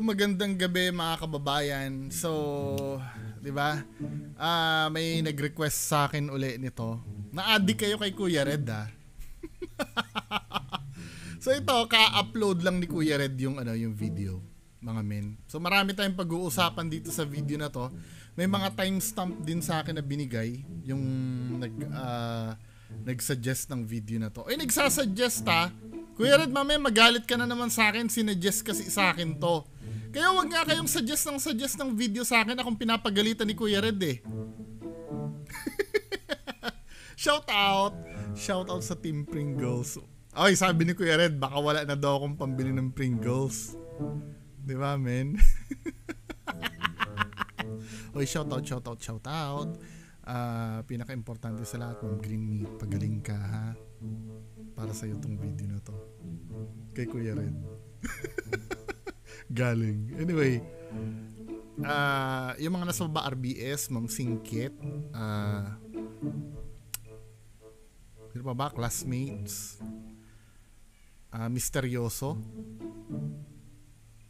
magandang gabi mga kababayan. So, 'di ba? May nag-request sa akin uli nito. Na-addict kayo kay Kuya Red, ha. So ito, ka-upload lang ni Kuya Red yung yung video, mga men. So marami tayong pag-uusapan dito sa video na to. May mga timestamp din sa akin na binigay yung nag-suggest ng video na to. Ay, nagsasuggest, ha. Kuya Red, mamaya magalit ka na naman sa akin, sinuggest kasi sa akin to. Kaya wag nga kayong suggest ng video sa akin akong pinapagalitan ni Kuya Red, eh. Shout out sa Team Pringles. Ay, sabi ni Kuya Red, baka wala na daw akong pambili ng Pringles. Di ba, men? Oy, shout out. Pinaka-importante sa lahat, Ma'am Green Meat, pagaling ka, ha? Para sa iyo tong video na to. Kay Kuya Red. Galing. Anyway, yung mga nasa baba, RBS, Ma'am Singkit, sino pa ba? Classmates, Misteryoso.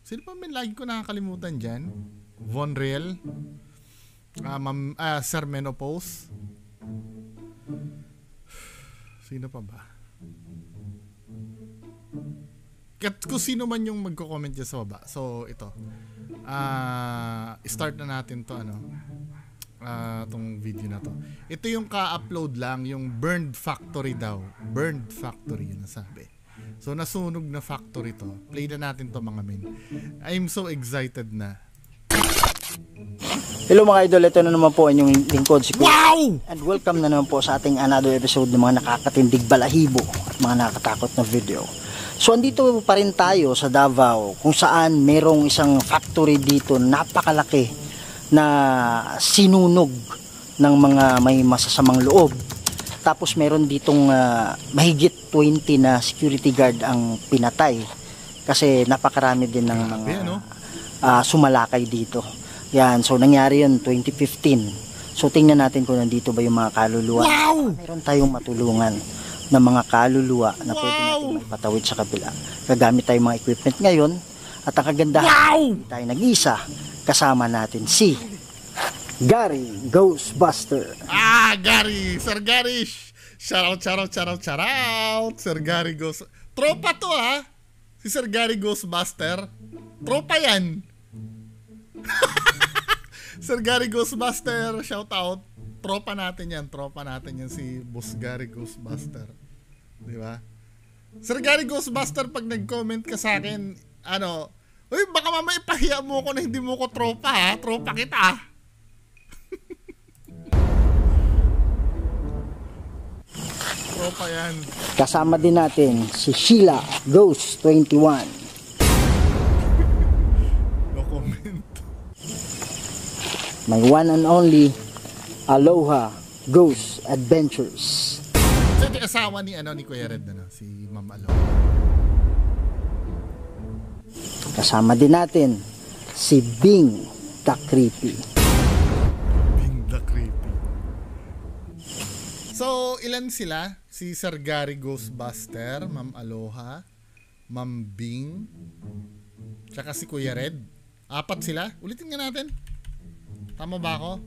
Sino pa, men? Lagi ko nakakalimutan dyan. Von Real, Sir Menopause. Sino pa ba? Kung sino man yung magko-comment dyan sa baba. So, ito. Start na natin to, tong video na to. Ito yung ka-upload lang, yung Burned Factory daw. Burned Factory, yun nasabi. So, nasunog na factory to. Play na natin to, mga men. I'm so excited na. Hello mga idol, ito na naman po inyong lingkod si Kuya. Wow! And welcome na naman po sa ating another episode ng mga nakakatindig balahibo at mga nakakatakot na video. So andito pa rin tayo sa Davao kung saan merong isang factory dito napakalaki na sinunog ng mga may masasamang loob. Tapos meron ditong mahigit 20 na security guard ang pinatay kasi napakarami din ng mga sumalakay dito. Yan, so nangyari yun 2015. So tingnan natin kung nandito ba yung mga kaluluwa. Wow! Meron tayong matulungan ng mga kaluluwa na pwede natin maipatawid sa kabila. Gagamit tayong mga equipment ngayon at ang kagandahan, hindi tayo nag-isa. Kasama natin si Gary Ghostbuster. Gary! Sir Gary! Shout out! Sir Gary Ghost... Tropa to, ha? Si Sir Gary Ghostbuster. Tropa yan. Sir Gary Ghostbuster, shout out. Tropa natin yan si Boss Gary Ghostbuster. Di ba? Sir Gary Ghostbuster, pag nag-comment ka sa akin, uy, baka mamaya ipahiya mo ko na hindi mo ko tropa, ha? Tropa kita, ha? Tropa yan. Kasama din natin si Sheila Ghost 21. My one and only Aloha Ghost Adventures. So ito asawa ni Kuya Red, si Ma'am Aloha. Kasama din natin si Bing the Creepy. Bing the Creepy. So ilan sila? Si Sir Gary Ghostbuster, Ma'am Aloha, Ma'am Bing, tsaka si Kuya Red. 4 sila. Ulitin nga natin. Tama ba ako?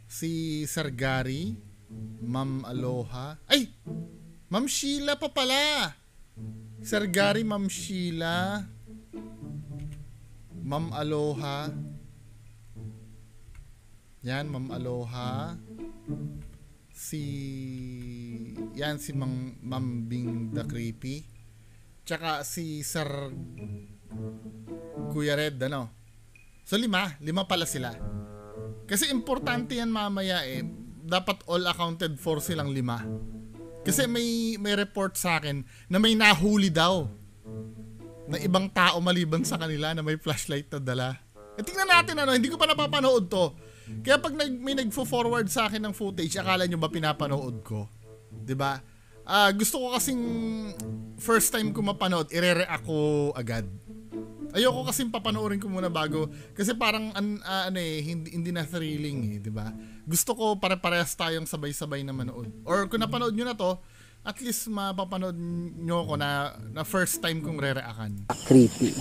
Si Sir Gary, Ma'am Aloha. Ay! Ma'am Sheila pa pala. Sir Gary, Ma'am Sheila, Ma'am Aloha. Yan, Ma'am Aloha. Si Ma'am Bing the Creepy. Tsaka si Sir Kuya Red, So 5 pala sila. Kasi importante yan mamaya dapat all accounted for silang 5. Kasi may report sa akin na may nahuli daw na ibang tao maliban sa kanila na may flashlight na dala. Tingnan natin hindi ko pa napapanood to. Kaya pag may nagfo-forward sa akin ng footage, akala nyo ba pinapanood ko? 'Di ba? Gusto ko kasing first time ko mapanood, ire-react ko agad. Ayoko kasing papanoorin ko muna bago kasi parang hindi na thrilling, di ba? Gusto ko pare-parehas tayong sabay-sabay na manood. Or kung napanood niyo na to, at least mapapanood nyo ko na first time kong re-reakan. Creepy.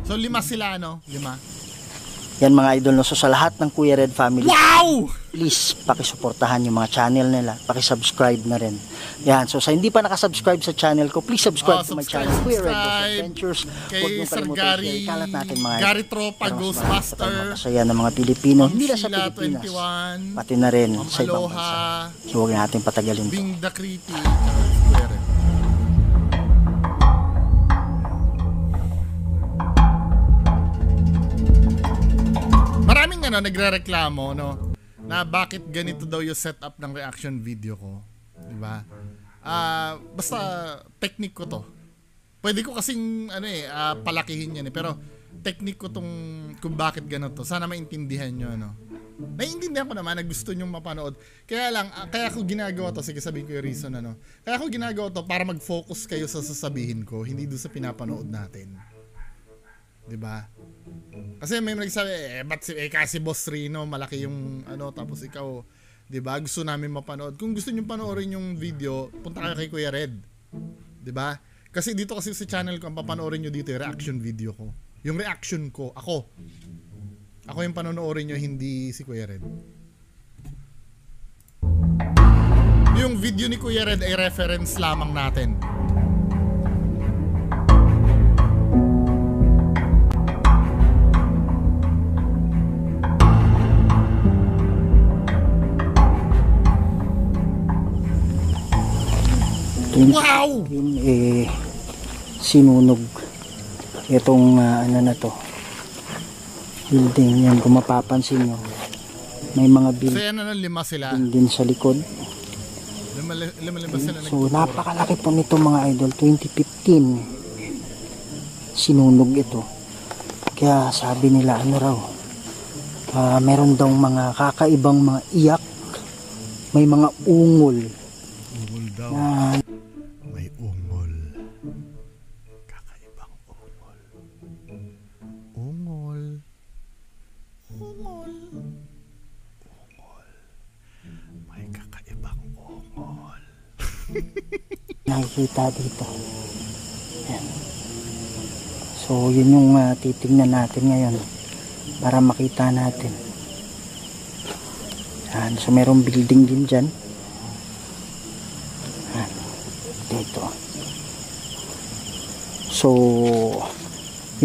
So 5 sila, no? 5. Yan mga idol, no? So sa lahat ng Kuya Red family, wow! Please pakisuportahan yung mga channel nila, pakisubscribe na rin. Yan, so sa hindi pa nakasubscribe sa channel ko, please subscribe to my channel, Kuya Red Adventures. Kay Sir Gary, kalat natin mga Gary Tropa, Ghostmaster, masaya ng mga Pilipino, hindi na sa Sheila Pilipinas, 21, pati na rin Ma'am sa ibang Aloha, bansa. So huwag natin patagalin to. Bing the Creepy, Kuya Red. Maraming nagrereklamo, no, na bakit ganito daw yung setup ng reaction video ko, di ba? Basta technique ko to. Pwede ko kasing palakihin yan pero technique ko tong kung bakit ganito. Sana maintindihan nyo, no. Naiintindihan ko naman na gusto nyong mapanood. Kaya lang, kaya ko ginagawa to, sige sabihin ko yung reason, ano. Kaya ko ginagawa to para mag-focus kayo sa sasabihin ko, hindi doon sa pinapanood natin. 'Di ba? Kasi may nagsabi, kasi Boss Rino, malaki yung tapos ikaw, 'di ba? Gusto namin mapanood. Kung gusto niyo panoorin yung video, punta kayo kay Kuya Red. 'Di ba? Kasi dito kasi sa channel ko, ang papanoorin niyo dito yung reaction video ko. Yung reaction ko, ako yung panonoorin niyo, hindi si Kuya Red. Yung video ni Kuya Red ay reference lamang natin. Wow! Sinunog itong na to building yan. Kung mapapansin nyo, may mga building. So yan 5 sila. Din sa likod. 5 sila. So napakalaki po nito mga idol. 2015 sinunog ito. Kaya sabi nila meron daw mga kakaibang mga iyak, may mga ungol daw. May ungol. Kakaibang ungol. Ungol. May kakaibang ungol. Nakikita dito. Yan. So yun yung titingnan natin ngayon para makita natin. Yan. So merong building din dyan. Dito. So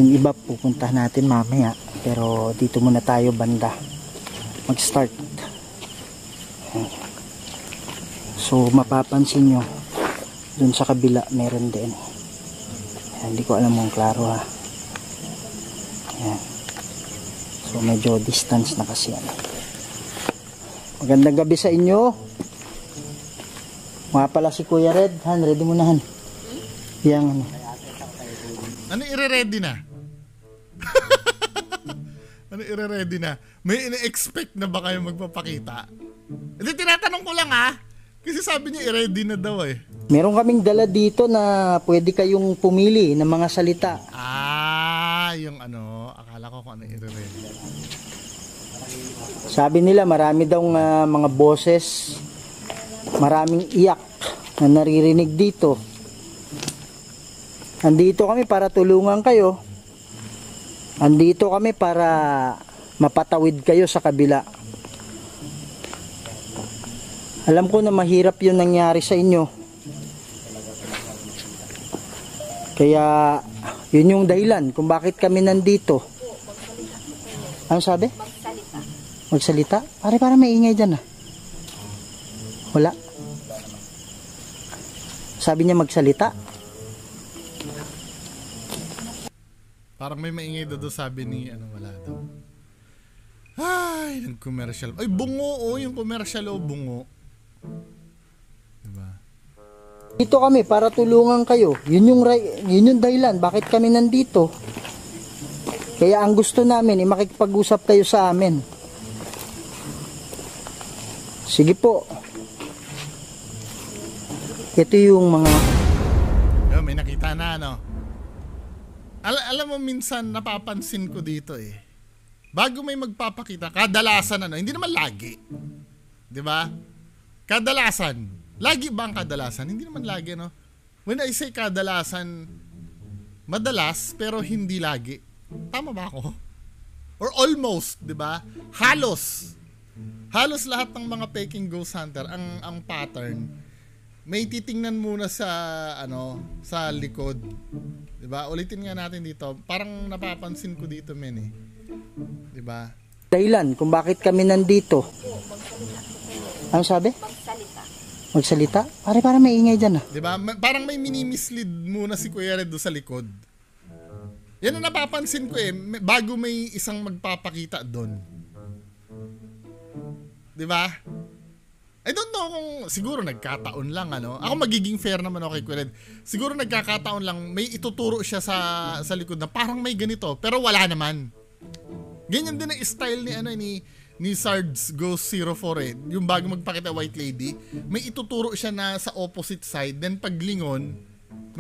yung iba pupunta natin mamaya, pero dito muna tayo banda mag-start. So mapapansin nyo dun sa kabila meron din. Hindi ko alam kung klaro ha. Ayan. So medyo distance na kasi yan. Magandang gabi sa inyo. Mga pala si Kuya Red, ready mo na han. Yang ano ire-ready na? Ano ire-ready na? May ine-expect na ba kayo magpapakita? Hindi, tinatanong ko lang ha. Kasi sabi niya i-ready na daw eh. Meron kaming dala dito na pwede kayong pumili ng mga salita. Yung akala ko kung ano ire-ready. Sabi nila marami daw mga boses, maraming iyak na naririnig dito. Andito kami para tulungan kayo. Andito kami para mapatawid kayo sa kabila. Alam ko na mahirap yung nangyari sa inyo. Kaya yun yung dahilan kung bakit kami nandito. Ano sabi? Magsalita? Para maingay dyan ah. Wala. Sabi niya magsalita. Parang may maingay doon, sabi ni wala daw. Ay, yung commercial. Ay, bungo yung commercial bungo. Diba? Dito kami para tulungan kayo. Yun yung dahilan bakit kami nandito. Kaya ang gusto namin makikipag-usap kayo sa amin. Sige po. Ito yung mga may nakita na alam mo minsan napapansin ko dito bago may magpapakita kadalasan hindi naman lagi, 'di ba? Kadalasan. Lagi ba ang kadalasan? Hindi naman lagi, no? When I say kadalasan, madalas, pero hindi lagi. Tama ba ako? Or almost, di ba? Halos. Halos lahat ng mga peking ghost hunter, ang pattern, may titingnan muna sa sa likod. 'Di ba? Ulitin nga natin dito. Parang napapansin ko dito, men eh. 'Di ba? Dahilan kung bakit kami nandito. Ano sabi? Magsalita. Para maingay diyan ah. 'Di ba? Parang may mini-mislead muna si Kuya Red do sa likod. Yan ang napapansin ko eh, bago may isang magpapakita doon. 'Di ba? I don't know kung siguro nagkataon lang Ako magiging fair naman ako kay Kuya Red. Siguro nagkakataon lang may ituturo siya sa likod na parang may ganito pero wala naman. Ganyan din ang style ni Sards Ghost 04 eh. Yung bago magpakita White Lady, may ituturo siya na sa opposite side, then paglingon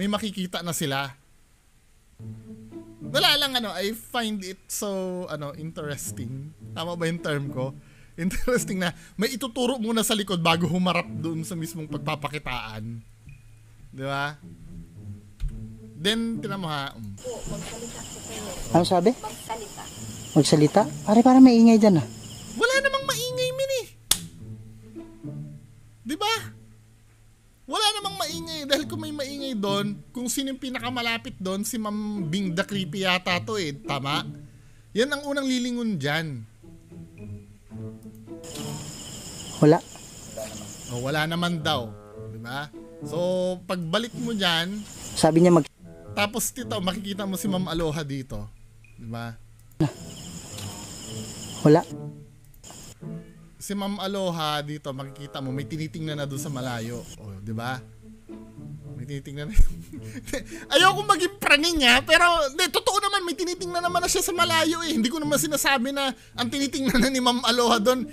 may makikita na sila. Wala lang I find it so interesting. Tama ba yung term ko? Interesting na may ituturo muna sa likod bago humarap doon sa mismong pagpapakitaan. Di ba? Then, tinan mo ha. Ano sabi? Magsalita. Para maingay dyan ah. Wala namang maingay, min eh. Di ba? Wala namang maingay. Dahil kung may maingay doon, kung sino yung pinakamalapit doon, si Ma'am Bing the Creepy yata to eh. Tama? Yan ang unang lilingon dyan. Wala. Wala naman daw. Diba? So, pagbalik mo dyan, sabi niya tapos dito, makikita mo si Ma'am Aloha dito. Diba? Wala. Si Ma'am Aloha dito, makikita mo, may tinitingnan na doon sa malayo. Diba? May tinitingnan na. Ayoko maging praning niya, pero totoo naman, may tinitingnan naman na siya sa malayo eh. Hindi ko naman sinasabi na ang tinitingnan na ni Ma'am Aloha doon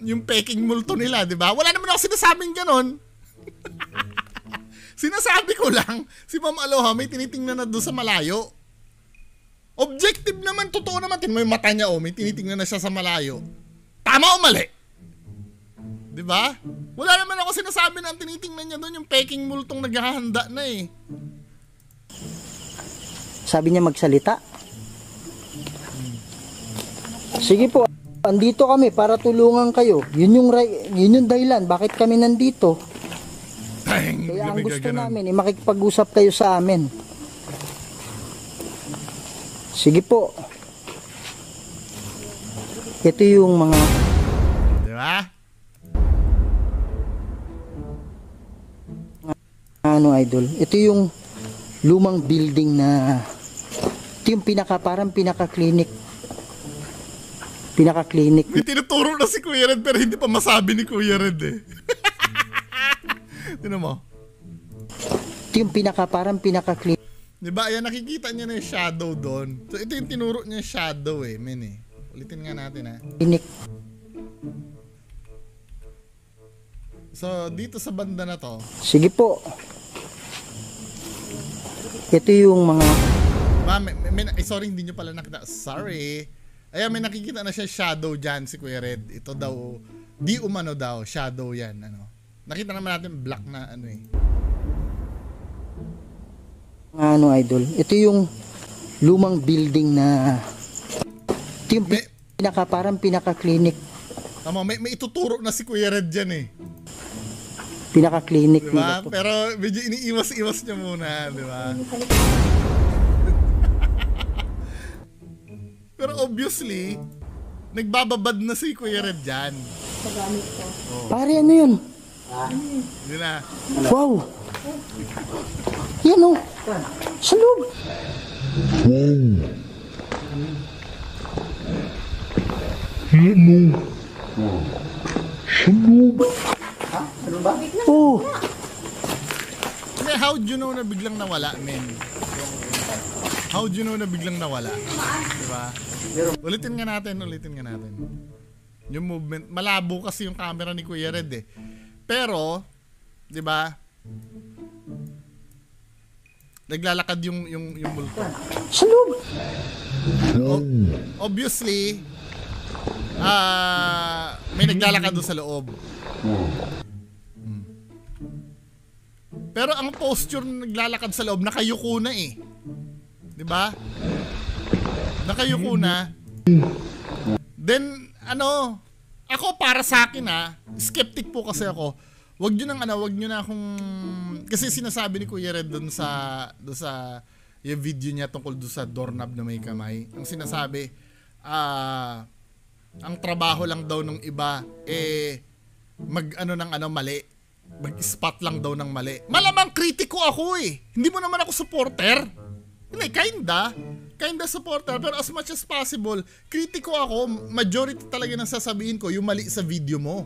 yung peking multo nila, di ba? Wala naman ako sinasabing ganon. Sinasabi ko lang, si Ma'am Aloha may tinitingnan na doon sa malayo. Objective naman, totoo naman. Tingnan mo yung mata niya, may tinitingnan na siya sa malayo. Tama o mali? Di ba? Wala naman ako sinasabi na ang tinitingnan niya doon yung peking multong naghahanda na eh. Sabi niya magsalita. Sige po, andito kami para tulungan kayo. Yun yung dahilan bakit kami nandito. Kaya ang gusto namin makikipag-usap kayo sa amin. Sige po. Ito yung mga... Di ba? Idol. Ito yung lumang building na... Ito yung parang pinaka-clinic. Pinaka-clinic. May tinuturo na si Kuya Red pero hindi pa masabi ni Kuya Red eh. Tignan mo. Ito yung parang pinaka-clinic. Diba? Ayan, nakikita niya na yung shadow doon. So, ito yung tinuro niya yung shadow eh, men eh. Ulitin nga natin ha. Clinic. So, dito sa banda na to. Sige po. Ito yung mga... Sorry, hindi nyo pala nakita. Sorry. Ayan, may nakikita na siya shadow dyan si Kuya Red. Ito daw, di umano daw, shadow yan. Nakita naman natin black na eh. Idol. Ito yung lumang building na... Ito yung parang pinaka-clinic. Tama, may ituturo na si Kuya Red dyan eh. Pinaka-clinic. Diba? Pero medyo iniiwas-iwas niya muna, diba? Pero obviously, nagbababad na si Kuya Red dyan. Pare, ano yun? Yun na. Wow! Yan o. Sa loob. Yan o. Sa loob. Ano ba? Oo. How'd you know na biglang nawala, men? How'd you know na biglang nawala? Diba? Ulitin nga natin. Yung movement, malabo kasi yung camera ni Kuya Red eh. Pero, diba? Naglalakad yung multo. Sa loob. Obviously, may naglalakad doon sa loob. Pero ang posture na naglalakad sa loob, nakayuko na eh. Di ba? Nakayuko na. Then, ano, ako para sa akin skeptic po kasi ako. Wag nyo na akong, kasi sinasabi ni Kuya Red dun sa yung video niya tungkol dun sa doorknob na may kamay. Ang sinasabi, ang trabaho lang daw ng iba, mali. Mag-spot lang daw ng mali. Malamang kritiko ako eh. Hindi mo naman ako supporter. Hindi, kinda supporter. Pero as much as possible, kritiko ako. Majority talaga ng sasabihin ko, yung mali sa video mo.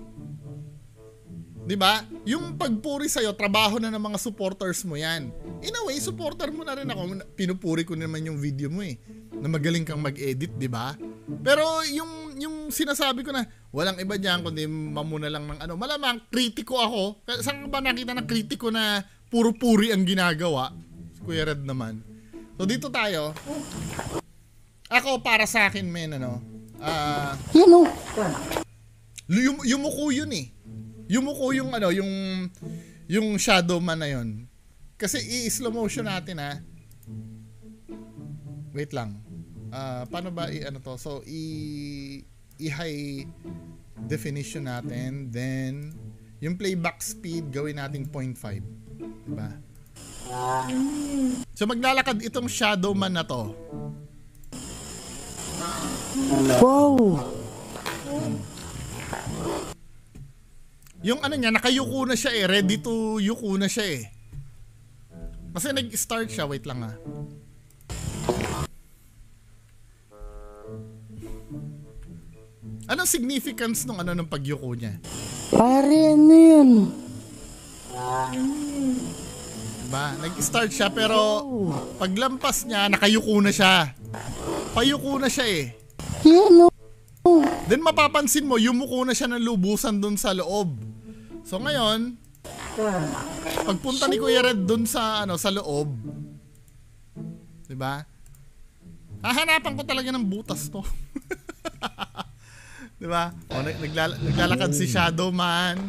Diba? Yung pagpuri sa'yo, trabaho na ng mga supporters mo yan. In a way, supporter mo na rin ako. Pinupuri ko naman yung video mo eh. Na magaling kang mag-edit, diba? Pero yung sinasabi ko na, walang iba dyan, kundi mamuna lang ng ano. Malamang, kritiko ako. Saan ba nakita ng kritiko na puro puri ang ginagawa? Kuya Red naman. So dito tayo. Ako, para sa akin, men, yumuko yun eh. Yumuko yung yung shadow man na yun. Kasi i-slow motion natin Wait lang. Paano ba to? So i-high definition natin, then yung playback speed gawin nating 0.5. Diba? So maglalakad itong shadow man na to. Wow. Yung niya, nakayuko na siya ready to yuko na siya Kasi nag-start siya, wait lang Anong significance nung ng pagyuko niya? Pare, ano yun? Diba? Nag-start siya pero paglampas niya, nakayuko na siya. Payuko na siya Yan Then mapapansin mo, yumuko na siya ng lubusan dun sa loob. So ngayon, pagpunta ni Kuya Red dun sa sa loob, 'di ba? Hahanapan ko talaga ng butas to. 'Di ba? O naglalakad si Shadow Man,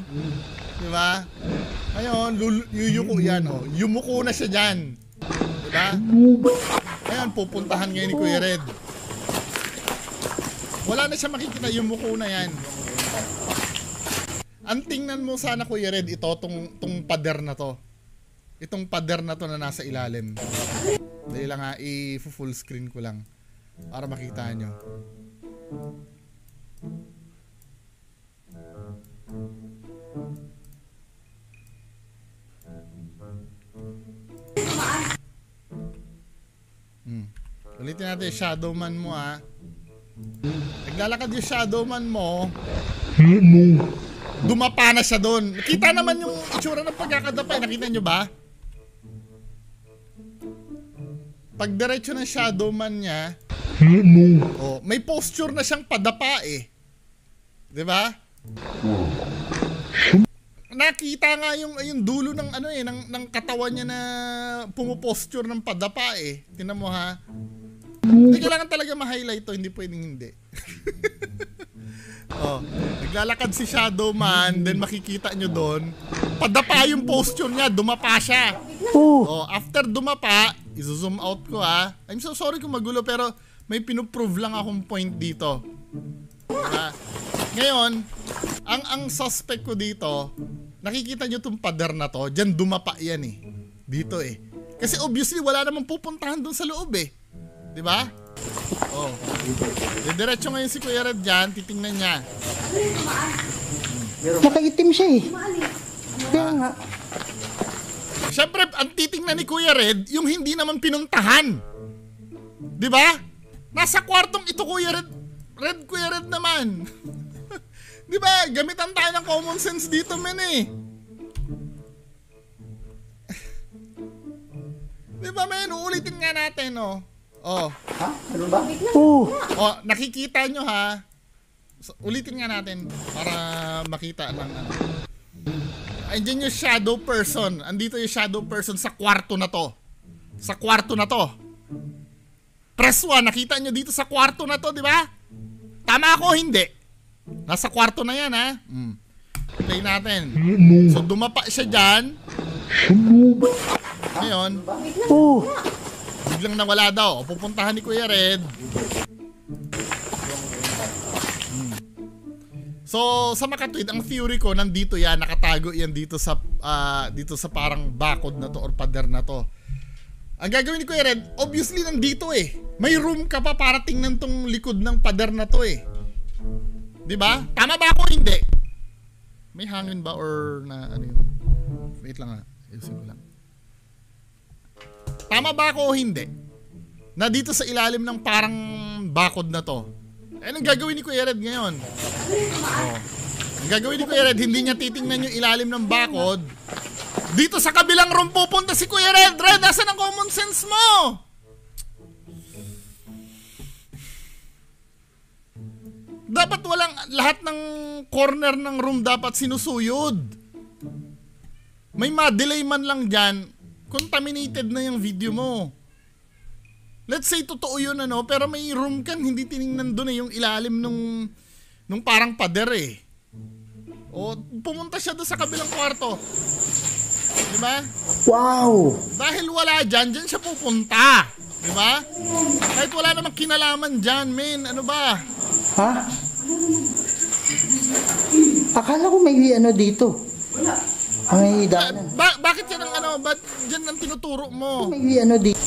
'di ba? Ngayon, yuyuko yan yumuko na siya diyan. 'Di ba? Ngayon pupuntahan ngayon ni Kuya Red. Wala na siya makikita, yumuko na yan. Ang tingnan mo sana Kuya Red, tong pader na to. Itong pader na to na nasa ilalim. Dahil lang i-full screen ko lang para makita nyo. Ulitin natin, Shadow Man mo Naglalakad yung Shadow Man mo. Dumapa na siya doon. Nakita naman yung itsura ng pagkakadapa. Nakita nyo ba? Pag diretso ng Shadow Man niya, may posture na siyang padapa Di ba? Nakita nga yung dulo ng ng katawan niya na pumoposture ng padapa Tingnan mo Hindi kailangan talaga ma-highlight to, hindi pwedeng hindi. Naglalakad si Shadow Man, then makikita nyo doon, padapa yung posture niya, dumapa siya. After dumapa, i-zoom out ko I'm so sorry kung magulo, pero may pinuprove lang akong point dito. Ngayon, ang suspect ko dito, nakikita nyo itong pader na to, dyan dumapa yan Dito Kasi obviously wala namang pupuntahan doon sa loob Diba? Diretso ngayon si Kuya Red dyan, titingnan niya. Nakaitim siya Kaya nga. Siyempre, ang titingnan ni Kuya Red, yung hindi naman pinuntahan. Diba? Nasa kwartong ito Kuya Red. Kuya Red naman. Diba? Gamitan tayo ng common sense dito, men Diba, men? Uulitin nga natin, Ano ba? Nakikita nyo So, ulitin nga natin para makita ng Andiyan yung shadow person. Andito yung shadow person sa kwarto na to. Sa kwarto na to. Press 1, nakita nyo dito sa kwarto na to, di ba? Tama ako, hindi. Nasa kwarto na yan Play natin. So dumapa siya dyan. Ngayon, Oh, biglang nawala daw. Pupuntahan ni Kuya Red. So, sa Makatwid, ang theory ko, nandito yan, nakatago yan dito sa parang bakod na to or pader na to. Ang gagawin ni Kuya Red, obviously nandito eh. May room ka pa para tingnan tong likod ng pader na to eh. 'Di ba? Tama ba ako hindi? May hangin ba or na ano yun? Wait lang ha. Ayusin ko lang. Tama ba ako o hindi? Na dito sa ilalim ng parang bakod na to. Anong gagawin ni Kuya Red ngayon? Oh. Ang gagawin ni Kuya Red, hindi niya titingnan yung ilalim ng bakod. Dito sa kabilang room pupunta si Kuya Red. Red, asan ang common sense mo? Dapat walang, lahat ng corner ng room dapat sinusuyod. May ma-delay man lang dyan, contaminated na yung video mo. Let's say totoo yun ano, pero may room kan hindi tiningnan doon eh, yung ilalim nung parang pader eh. O pumunta siya doon sa kabilang kwarto. Diba? wow. Dahil wala dyan siya pupunta. Diba? Kahit wala namang kinalaman dyan, men. Ano ba? Ha? Akala ko may ano dito. Wala. May daanan. Bakit yan ang ano? Ba't dyan ang tinuturo mo? May ano dito.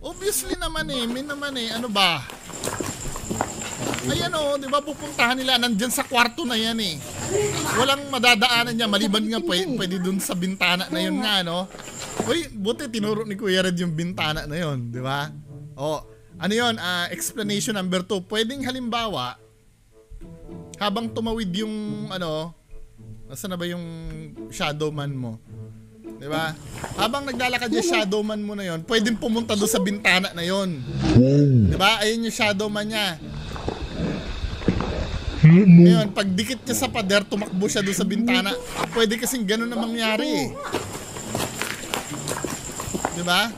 Obviously naman eh, min naman eh, ano ba? Ayan o, di ba pupuntahan nila, nandyan sa kwarto na yan eh. Walang madadaanan niya, maliban nga pwede dun sa bintana na yun nga, no? Uy, buti tinuro ni Kuya Red yung bintana na yun, di ba? O, ano yun, explanation number 2, pwedeng halimbawa, habang tumawid yung, ano, nasa na ba yung shadow man mo? Diba? Habang naglalakad yung shadow man mo na yon, pwedeng pumunta doon sa bintana na yon. Diba? Ayun yung shadow man niya. Ngayon, pag dikit niya sa pader, tumakbo siya doon sa bintana. Pwede kasing ganun na mangyari eh. Diba?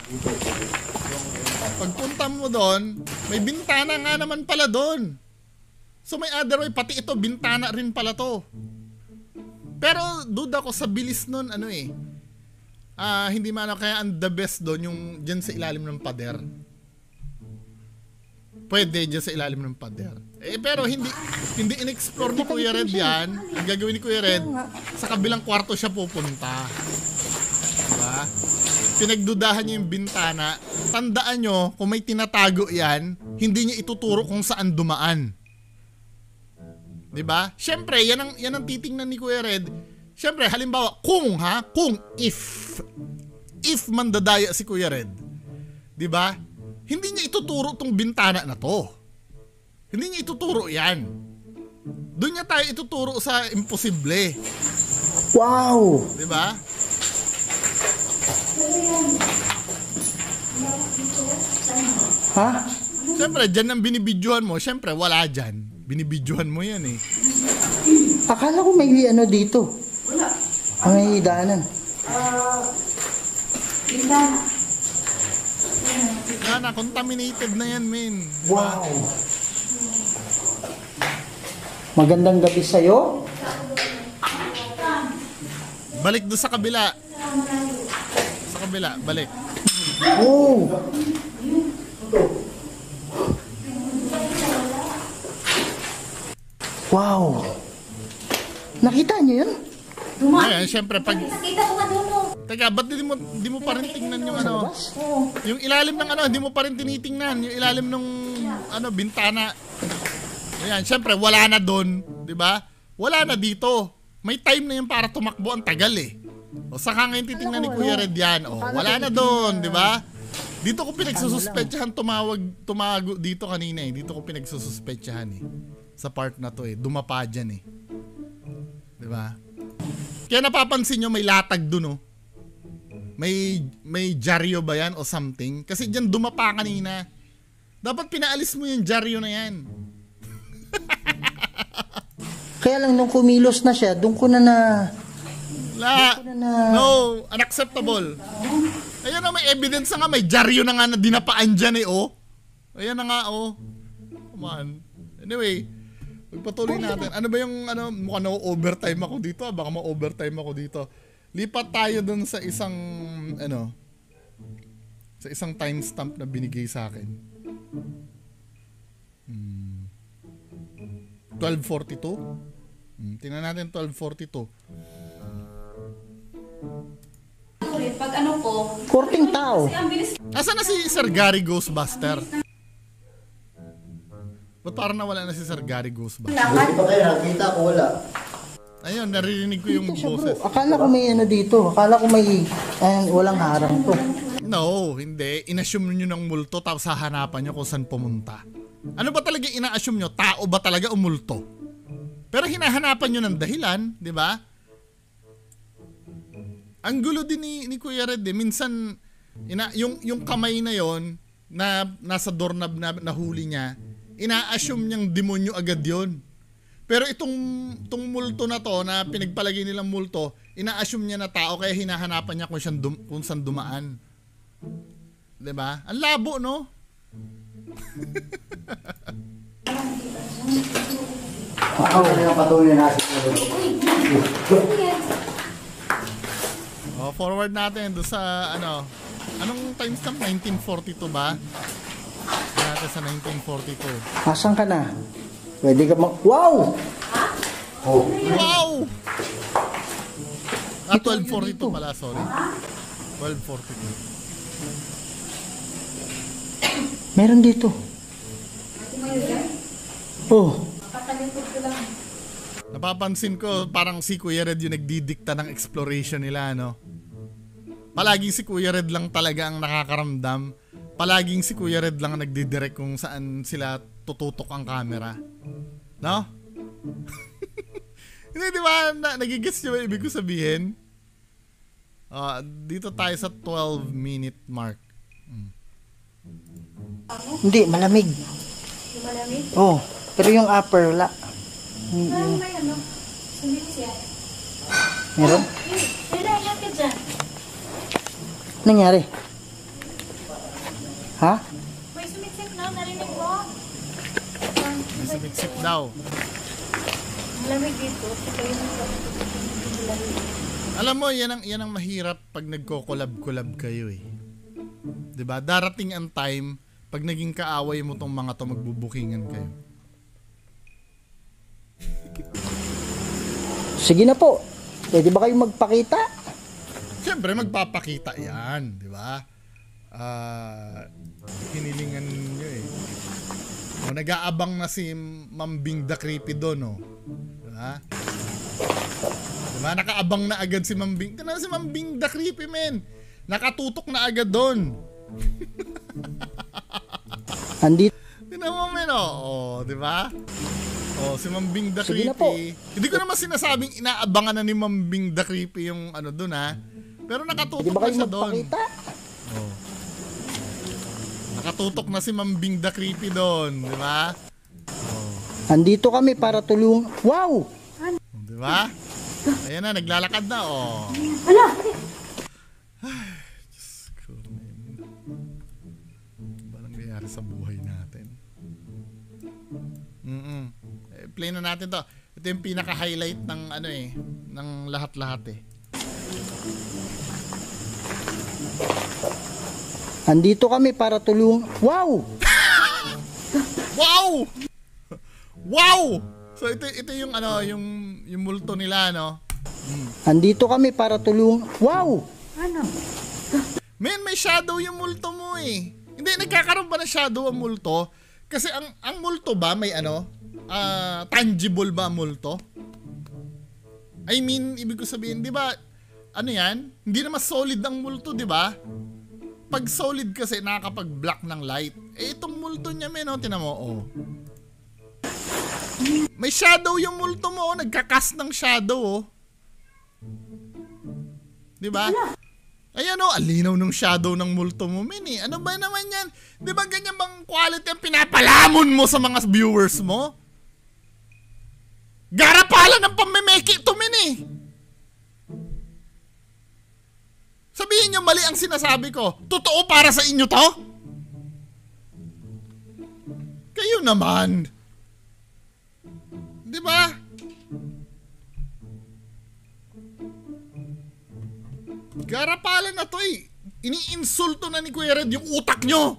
Pagpunta mo doon, may bintana nga naman pala doon. So may other way, pati ito, bintana rin pala to. Pero duda ko sa bilis nun, ano eh. Hindi man ano, kaya ang the best doon yung dyan sa ilalim ng pader. Pwede dyan sa ilalim ng pader. Eh pero hindi in-explore ni Kuya Red yan. Ang gagawin ni Kuya Red, sa kabilang kwarto siya pupunta. Diba? Pinagdudahan niya yung bintana. Tandaan nyo, kung may tinatago yan, hindi niya ituturo kung saan dumaan. Diba? Siyempre, yan ang titingnan ni Kuya Red. Siyempre, halimbawa, kung if mandadaya si Kuya Red, di ba? Hindi niya ituturo tong bintana na to. Hindi niya ituturo yan. Doon niya tayo ituturo sa imposible. Wow. Di ba? Ha? Siyempre, dyan ang binibidyohan mo. Siyempre, wala dyan. Binibidyohan mo yan eh. Akala ko may ano dito. Wala. May daanan. Na, contaminated na yan, men. Wow. Magandang gabi sa'yo. Balik doon sa kabila. Sa kabila, balik. Oh. Wow. Nakita niyo yun? Ayan, syempre pag... Nakita ko nga doon. Teka, ba't di mo pa rin tingnan yung ano? Yung ilalim ng ano, di mo pa rin tinitingnan. Yung ilalim ng ano, bintana. Ayan, syempre wala na doon. Diba? Wala na dito. May time na yun para tumakbo, ang tagal eh. O saka ngayon titingnan ni Kuya Red yan. O, wala na doon, diba? Dito ko pinagsususpetsahan tumago dito kanina eh. Dito ko pinagsususpetsahan eh. Sa part na to eh. Dumapa dyan eh. Diba? Kaya napapansin nyo may latag dun oh. May dyaryo ba yan o something? Kasi dyan dumapa kanina. Dapat pinaalis mo yung dyaryo na yan. Kaya lang nung kumilos na siya, doon ko na No, unacceptable. Ayan na, may evidence na nga, may dyaryo na nga na dinapaan dyan eh oh. Ayan na nga oh. Come on. Anyway, magpatuloy natin. Ano ba yung ano, mukhang na-overtime ako dito. Baka ma-overtime ako dito. Lipat tayo dun sa isang, sa isang timestamp na binigay sa akin. 12:42? Tingnan natin 12:42. Pag ano po, Korting tao. kasi ang bilis Asa na si Sir Gary Ghostbuster? Ba't parang nawala na si Sir Gary Ghostbuster? lakad. ba kayo nakita ko wala? Ayun, naririnig ko yung Dito siya bro. boses. Akala ko may ano dito. Akala ko may walang harang to. No, hindi. Inassume nyo ng multo tapos hahanapan nyo kung saan pumunta. Ano ba talaga ina-assume nyo? Tao ba talaga o multo? Pero hinahanapan nyo ng dahilan, di ba? Ang gulo din ni Kuya Red eh. Minsan, yung kamay na yon na nasa doorknob na nahuli niya, ina-assume niyang demonyo agad yon. Pero itong multo na to, na pinagpalagay nilang multo, ina-assume niya na tao kaya hinahanapan niya kung saan dumaan. Diba? Ang labo, no? Ako na yung patuloy natin. Forward natin doon sa anong timestamp? 1942 ba? Natin sa 1942. Asan ka na? Pwede ka Wow! Oh. Wow! 12:42 pala, sorry. 12:42. Meron dito. Oh. Napapansin ko parang si Kuya Red yung nagdidikta ng exploration nila, no? Palaging si Kuya Red lang talaga ang nakakaramdam. Palaging si Kuya Red lang ang nagdidirect kung saan sila tututok ang camera. No? Hindi, di ba? Nagigets nyo ba ibig ko sabihin? Dito tayo sa 12-minute mark. Hindi, malamig. malamig. Oh, pero yung upper wala. Parang may ano, sumit siya. Meron? May naiyak ka dyan. Nangyari? Ha? May sumiksik na, narinig mo? May sumiksik daw. Malamig dito. Ito yung Alam mo, yan ang mahirap pag nagko-collab-collab kayo eh. 'Di ba? Darating ang time pag naging kaaway mo tong mga to, magbubukingan kayo. Sige na po. Pwede ba kayo magpakita? Siyempre, magpapakita yan, di ba? Hinilingan nyo eh. Nag-aabang na si Mambing the Creepy doon, no? Diba? Diba? Nakaabang na agad si Mambing. Tignan si Mambing the Creepy, men. Nakatutok na agad doon. Andito. Tignan mo, men, oh. Diba? Oh, si Mambing the Sige na po. Creepy. Hindi ko naman sinasabing inaabangan na ni Mambing the Creepy yung ano doon, ha? Pero Pwede nakatutok ba na kayo siya doon. magpakita? Oh. Nakatutok na si Mambing the Creepy doon, di ba? Andito kami para tulong. Wow! Di ba? Ayan na, naglalakad na, oh. Hala! Ay, Diyos ko, man. Ano ba nangyayari sa buhay natin? Play na natin to. Ito yung pinaka-highlight ng ano eh, ng lahat-lahat eh. Andito kami para tulong. Wow! Wow! Wow! So ito yung ano, yung multo nila, no? Andito kami para tulong. Wow! Ano? Men, may shadow yung multo mo eh. Hindi, nagkakaroon ba ng shadow ang multo? Kasi ang multo ba may ano? Tangible ba ang multo? I mean, ibig ko sabihin, di ba, ano yan? Hindi naman solid ang multo, di ba? Pag solid kasi, nakakapag-block ng light. Eh, itong multo niya, men, oh, tinan mo, oh. May shadow yung multo mo, oh. Nagkakas ng shadow, oh. Di ba? Ayan o, alinaw ng shadow ng multo mo, men eh. Ano ba naman yan? Di ba ganyan bang quality ang pinapalamon mo sa mga viewers mo? Garapala ng pamimeki ito, men eh. Sabihin nyo mali ang sinasabi ko. Totoo para sa inyo to? Kayo naman. Di ba? Garapalan na to eh. Iniinsulto na ni Kuya Red yung utak nyo.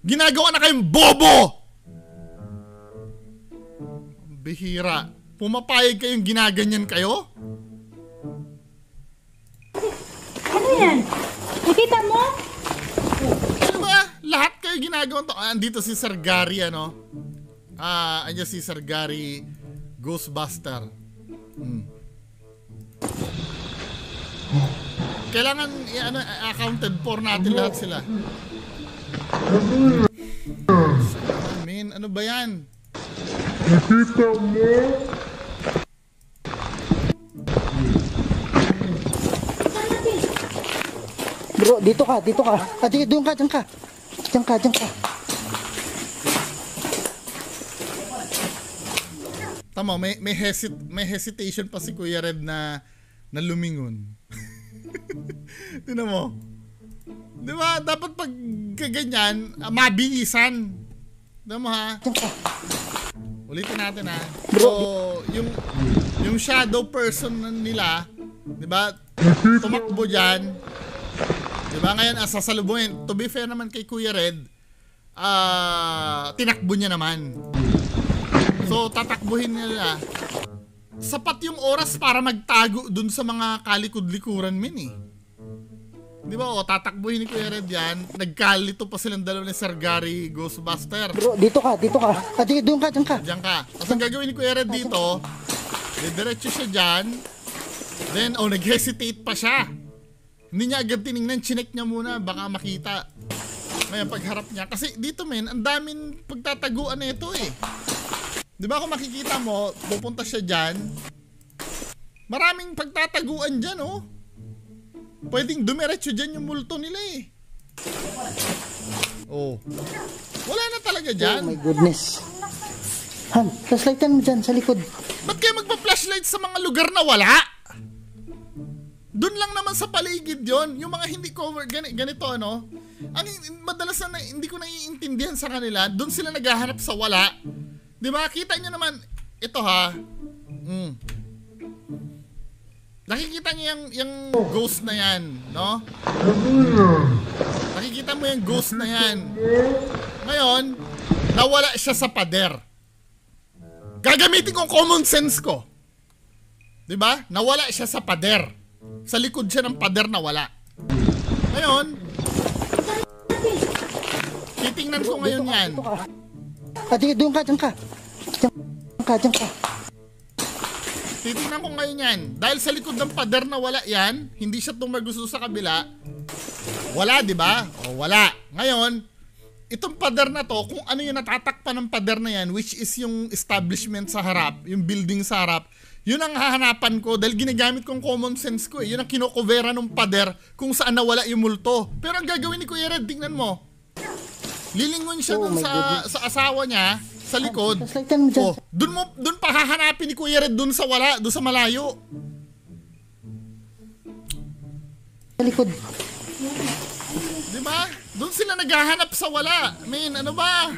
Ginagawa na kayong bobo. Bihira. Pumapayag kayong ginaganyan kayo? Ano yan? Nakita mo? Ano ba? Lahat kayo ginagawa to. Andito si Sir Gary, ano? Andiyan si Sir Gary Ghostbuster. Kailangan accounted for natin lahat sila. Man, ano ba yan? Nakita mo? Bro, dito ka. Doon ka, diyan ka. Diyan ka. Tama, may hesitation pa si Kuya Red na lumingon. Tingnan mo. Di ba? Dapat pag kaganyan, mabilisan. Tingnan mo ha. Ulitin natin ha. So, yung shadow person nila, di ba? Tumakbo dyan. Di ba? Ngayon, sasalubungin. To be fair naman kay Kuya Red, tinakbo niya naman. So, tatakbuhin nila. Sapat yung oras para magtago dun sa mga kalikod-likuran min eh. Di ba? O, tatakbuhin ni Kuya Red yan. Nagkalito pa silang dalawa ni Sir Gary Ghostbuster. Bro, dito ka. Doon ka, diyan ka. Diyan ka. Tapos ang gagawin ni Kuya Red dito, diretso siya dyan. Then, nag-hesitate pa siya. Hindi niya agad tinignan, chinek niya muna, baka makita. Ngayon, pagharap niya. Kasi dito men, ang daming pagtataguan na ito eh. Di ba kung makikita mo, pupunta siya dyan. Maraming pagtataguan dyan oh. Pwedeng dumiretso dyan yung multo nila eh. Oh. Wala na talaga dyan. Oh my goodness. Han, flashlightan mo dyan sa likod. Ba't kayo magpa-flashlight sa mga lugar na wala? Doon lang naman sa paligid yon, yung mga hindi cover, ganito ano. Madalas na hindi ko naiintindihan sa kanila, doon sila naghahanap sa wala. Di ba? Kita nyo naman, ito ha. Nakikita nyo yung ghost na yan, no? Nakikita mo yung ghost na yan. Ngayon, nawala siya sa pader. Gagamitin ko common sense ko. Di ba? Nawala siya sa pader. Sa likod siya ng pader na wala. Ngayon, titingnan ko ngayon yan. Doon ka, diyan ka. Diyan ka. Titingnan ko ngayon yan. Dahil sa likod ng pader na wala yan, hindi siya tumagusto sa kabila. Wala, di ba? O, wala. Ngayon, itong pader na to, kung ano yung natatakpan ng pader na yan, which is yung establishment sa harap, yung building sa harap, yun ang hahanapan ko dahil ginagamit kong common sense ko eh. Yun ang kinokuvera ng pader kung saan nawala yung multo. Pero ang gagawin ni Kuya Red, tingnan mo. Lilingon siya dun sa asawa niya sa likod. Oh, dun pa hahanapin ni Kuya Red dun sa wala, dun sa malayo. Sa likod. Di ba? Dun sila naghahanap sa wala. Ano ba?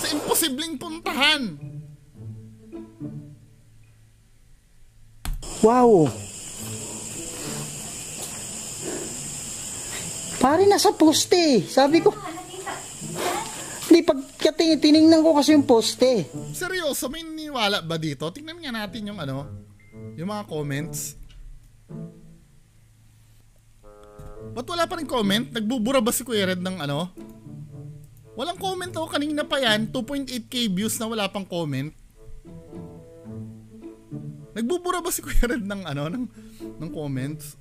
Sa imposibleng puntahan. Wow. Pare, nasa poste. Sabi ko. Hindi, tinignan ko kasi yung poste. Seryoso, may niniwala ba dito? Tingnan nga natin yung yung mga comments. Ba't wala pa rin comment? Nagbubura ba si Kuya Red ng Walang comment ako kanina pa yan. 2.8k views na wala pang comment. Nagbubura ba si Kuya Red ng ng comments?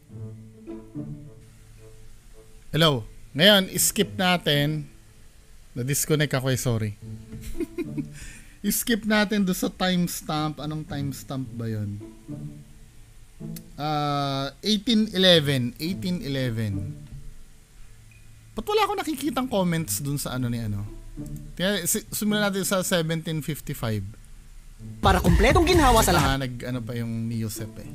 Hello. Ngayon, skip natin. Na-disconnect ako sorry. I-skip natin do sa timestamp. Anong timestamp ba yun? 1811. Ba't wala ako nakikitang comments dun sa Simulan natin sa 1755. Para kumpletong ginhawa sa lahat. Pa yung ni Yusef eh.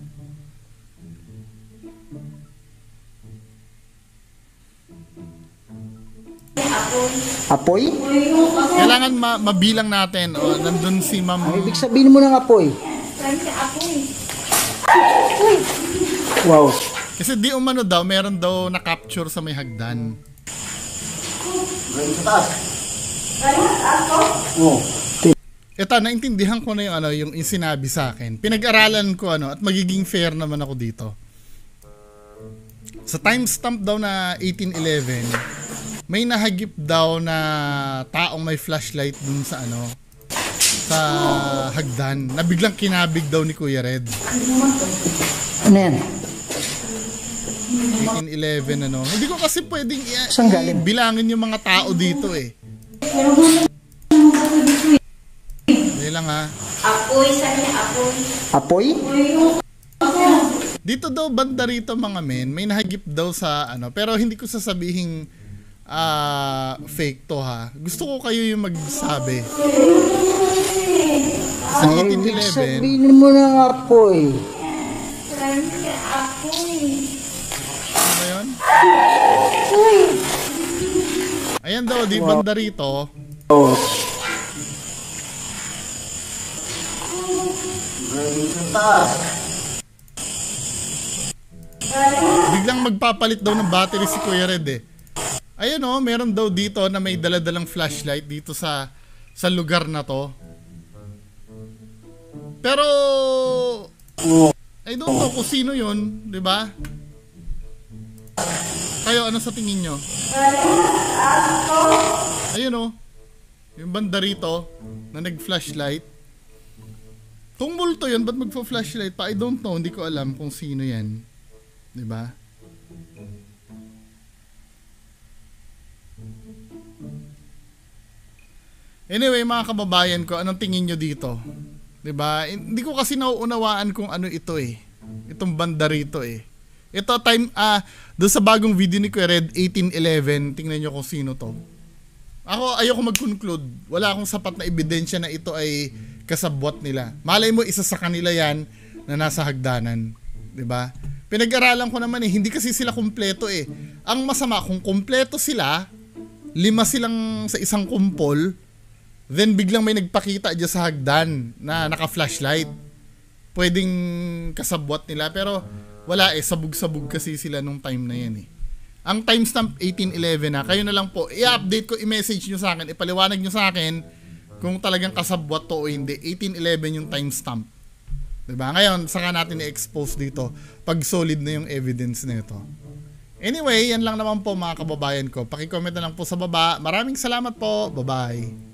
Apoy? Kailangan mabilang natin. Nandun si Ma'am. Ang ibig sabihin mo ng apoy? Wow. Kasi di umano daw, meron daw na-capture sa may hagdan. Oh. Ito, naintindihan ko na yung sinabi sa akin. Pinag-aralan ko at magiging fair naman ako dito. Sa timestamp daw na 1811, may nahagip daw na taong may flashlight dun sa sa hagdan, na biglang kinabig daw ni Kuya Red. Ano yan? 1811 Hindi ko kasi pwedeng Saan galing? bilangin yung mga tao dito eh. Dahil lang ha. Apoy, sabi niya, apoy. Apoy? Dito daw banda rito mga men, may nahagip daw sa pero hindi ko sasabihin fake to ha. Gusto ko kayo yung magsabi. Sa Ang ibig 1811, sabihin mo ng apoy. Sabi niya, apoy. ano ba yun? Ayan daw, di banda rito. Oh. Biglang magpapalit daw ng battery si Kuya Red eh. Ayun meron daw dito na may daladalang flashlight dito sa lugar na to. Pero I don't know kung sino yun, di ba? Kayo, ano sa tingin nyo? Ayun yung banda rito na nag-flashlight. Kung multo yun, ba't magpa-flashlight pa? I don't know, hindi ko alam kung sino yan. Di ba? Anyway, mga kababayan ko, anong tingin nyo dito? 'Di ba? Hindi ko kasi nauunawaan kung ano ito eh. Itong banda rito eh. Ito doon sa bagong video ni Kuya Red 1811, tingnan nyo kung sino to. Ako ayoko mag-conclude. Wala akong sapat na ebidensya na ito ay kasabwat nila. Malay mo isa sa kanila 'yan na nasa hagdanan, 'di ba? Pinag-aralan ko naman hindi kasi sila kumpleto eh. Ang masama kung kumpleto sila, 5 silang sa isang kumpol. Then biglang may nagpakita dyan sa hagdan na naka-flashlight. Pwedeng kasabwat nila pero wala sabog-sabog kasi sila nung time na yan eh. Ang timestamp 1811 kayo na lang po, i-update ko, i-message nyo sa akin, ipaliwanag nyo sa akin kung talagang kasabwat to o hindi. 1811 yung timestamp. Diba? Ngayon, saka natin i-expose dito pag solid na yung evidence nito. Anyway, yan lang naman po mga kababayan ko. Paki-comment na lang po sa baba. Maraming salamat po. Bye-bye.